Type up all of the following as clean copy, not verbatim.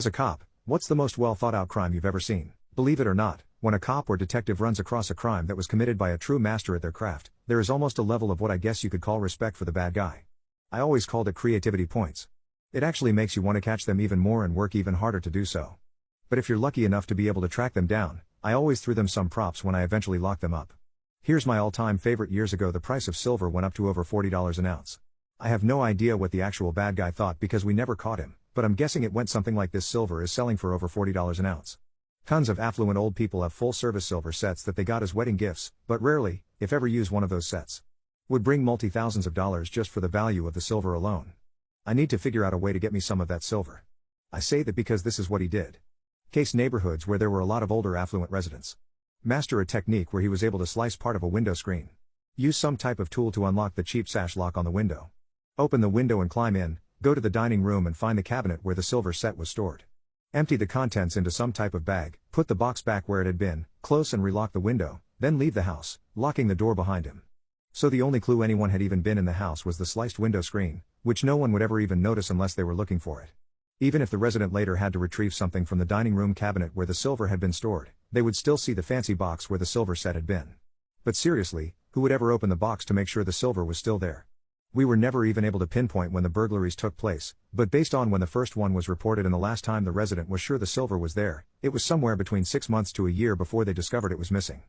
As a cop, what's the most well thought out crime you've ever seen? Believe it or not, when a cop or detective runs across a crime that was committed by a true master at their craft, there is almost a level of what I guess you could call respect for the bad guy. I always called it creativity points. It actually makes you want to catch them even more and work even harder to do so. But if you're lucky enough to be able to track them down, I always threw them some props when I eventually locked them up. Here's my all-time favorite. Years ago the price of silver went up to over $40 an ounce. I have no idea what the actual bad guy thought because we never caught him, but I'm guessing it went something like this: silver is selling for over $40 an ounce. Tons of affluent old people have full-service silver sets that they got as wedding gifts, but rarely, if ever, use one of those sets. Would bring multi-thousands of dollars just for the value of the silver alone. I need to figure out a way to get me some of that silver. I say that because this is what he did. Case neighborhoods where there were a lot of older affluent residents. Master a technique where he was able to slice part of a window screen. Use some type of tool to unlock the cheap sash lock on the window. Open the window and climb in, go to the dining room and find the cabinet where the silver set was stored. Empty the contents into some type of bag, put the box back where it had been, close and relock the window, then leave the house, locking the door behind him. So the only clue anyone had even been in the house was the sliced window screen, which no one would ever even notice unless they were looking for it. Even if the resident later had to retrieve something from the dining room cabinet where the silver had been stored, they would still see the fancy box where the silver set had been. But seriously, who would ever open the box to make sure the silver was still there? We were never even able to pinpoint when the burglaries took place, but based on when the first one was reported and the last time the resident was sure the silver was there, it was somewhere between 6 months to a year before they discovered it was missing.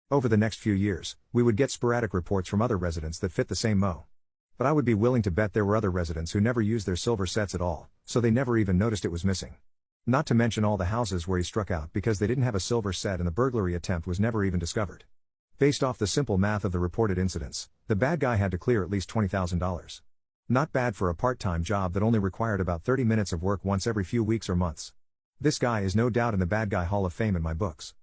Over the next few years, we would get sporadic reports from other residents that fit the same mo. But I would be willing to bet there were other residents who never used their silver sets at all, so they never even noticed it was missing. Not to mention all the houses where he struck out because they didn't have a silver set and the burglary attempt was never even discovered. Based off the simple math of the reported incidents, the bad guy had to clear at least $20,000. Not bad for a part-time job that only required about 30 minutes of work once every few weeks or months. This guy is no doubt in the bad guy Hall of Fame in my books.